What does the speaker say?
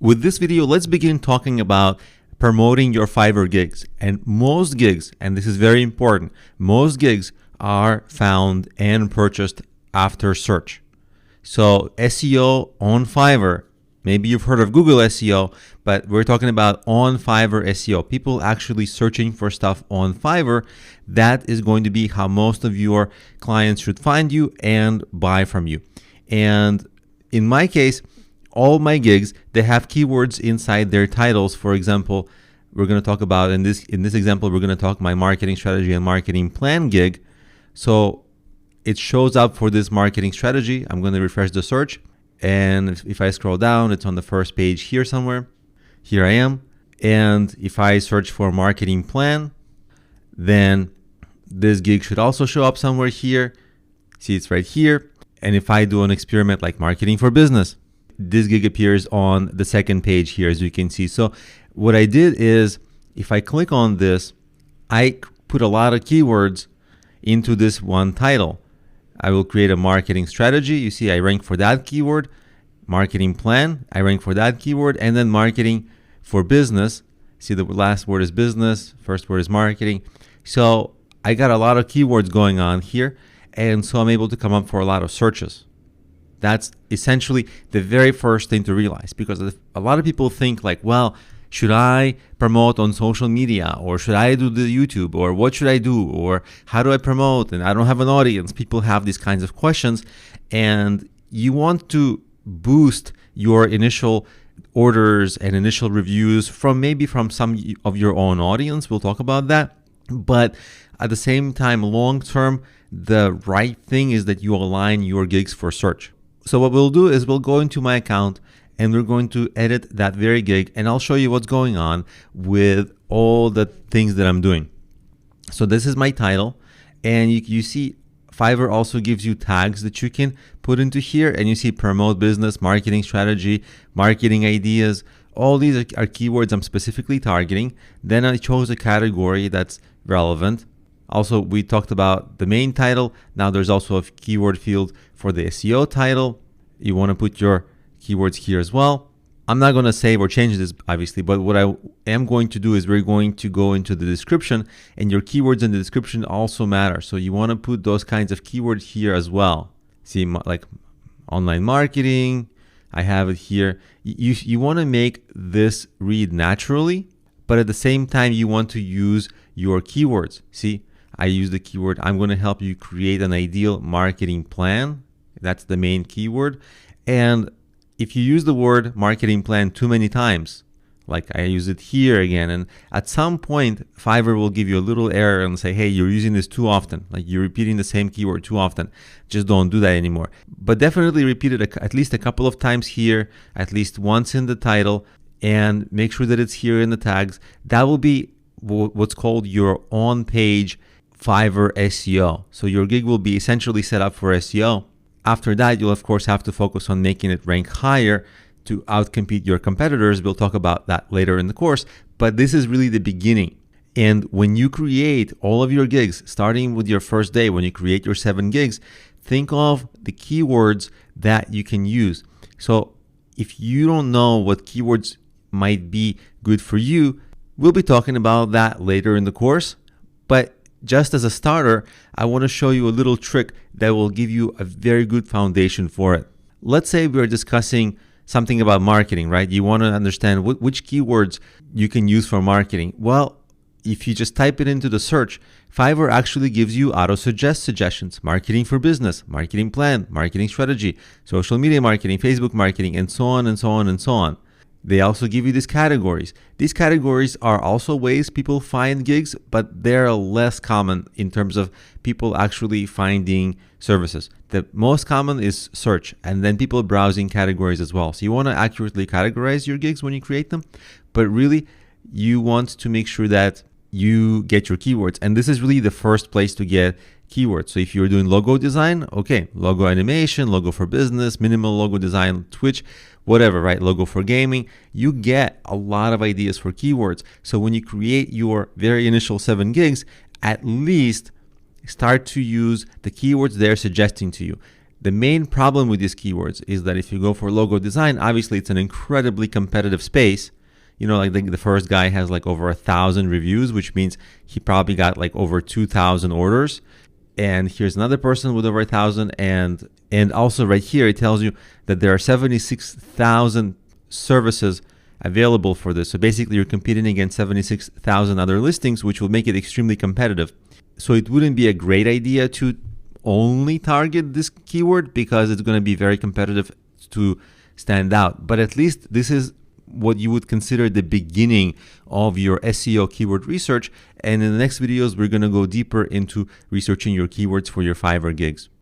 With this video, let's begin talking about promoting your Fiverr gigs. And most gigs, and this is very important, most gigs are found and purchased after search. So SEO on Fiverr, maybe you've heard of Google SEO, but we're talking about on Fiverr SEO. People actually searching for stuff on Fiverr. That is going to be how most of your clients should find you and buy from you. And in my case, all my gigs, they have keywords inside their titles. For example, we're going to talk about in this example, we're going to talk my marketing strategy and marketing plan gig. So it shows up for this marketing strategy. I'm going to refresh the search. And if I scroll down, it's on the first page here somewhere. Here I am. And if I search for marketing plan, then this gig should also show up somewhere here. See, it's right here. And if I do an experiment like marketing for business, this gig appears on the second page here, as you can see. So what I did is, if I click on this, I put a lot of keywords into this one title. I will create a marketing strategy. You see, I rank for that keyword. Marketing plan, I rank for that keyword. And then marketing for business. See, the last word is business, first word is marketing. So I got a lot of keywords going on here. And so I'm able to come up for a lot of searches. That's essentially the very first thing to realize, because a lot of people think like, well, should I promote on social media, or should I do the YouTube, or what should I do, or how do I promote, and I don't have an audience. People have these kinds of questions, and you want to boost your initial orders and initial reviews from some of your own audience. We'll talk about that. But at the same time, long term, the right thing is that you align your gigs for search. So what we'll do is we'll go into my account and we're going to edit that very gig, and I'll show you what's going on with all the things that I'm doing. So this is my title, and you see Fiverr also gives you tags that you can put into here, and you see promote business, marketing strategy, marketing ideas. All these are keywords I'm specifically targeting. Then I chose a category that's relevant. Also, we talked about the main title. Now there's also a keyword field for the SEO title. You want to put your keywords here as well. I'm not going to save or change this, obviously, but what I am going to do is we're going to go into the description, and your keywords in the description also matter. So you want to put those kinds of keywords here as well. See, like online marketing, I have it here. You want to make this read naturally, but at the same time, you want to use your keywords. See, I use the keyword, I'm going to help you create an ideal marketing plan. That's the main keyword. And if you use the word marketing plan too many times, like I use it here again, and at some point, Fiverr will give you a little error and say, hey, you're using this too often. Like you're repeating the same keyword too often. Just don't do that anymore. But definitely repeat it at least a couple of times here, at least once in the title, and make sure that it's here in the tags. That will be what's called your on-page Fiverr SEO. So your gig will be essentially set up for SEO. After that, you'll of course have to focus on making it rank higher to outcompete your competitors. We'll talk about that later in the course, but this is really the beginning. And when you create all of your gigs, starting with your first day, when you create your 7 gigs, think of the keywords that you can use. So if you don't know what keywords might be good for you, we'll be talking about that later in the course. But just as a starter, I want to show you a little trick that will give you a very good foundation for it. Let's say we're discussing something about marketing, right? You want to understand which keywords you can use for marketing. Well, if you just type it into the search, Fiverr actually gives you auto-suggest suggestions: marketing for business, marketing plan, marketing strategy, social media marketing, Facebook marketing, and so on and so on and so on. They also give you these categories. These categories are also ways people find gigs, but they're less common in terms of people actually finding services. The most common is search, and then people browsing categories as well. So you want to accurately categorize your gigs when you create them, but really you want to make sure that you get your keywords. And this is really the first place to get keywords. So if you're doing logo design, okay, logo animation, logo for business, minimal logo design, Twitch, whatever, right? Logo for gaming, you get a lot of ideas for keywords. So when you create your very initial 7 gigs, at least start to use the keywords they're suggesting to you. The main problem with these keywords is that if you go for logo design, obviously it's an incredibly competitive space. You know, like the first guy has like over 1,000 reviews, which means he probably got like over 2,000 orders. And here's another person with over 1,000. And also right here, it tells you that there are 76,000 services available for this. So basically you're competing against 76,000 other listings, which will make it extremely competitive. So it wouldn't be a great idea to only target this keyword because it's going to be very competitive to stand out. But at least this is what you would consider the beginning of your SEO keyword research. And in the next videos, we're going to go deeper into researching your keywords for your Fiverr gigs.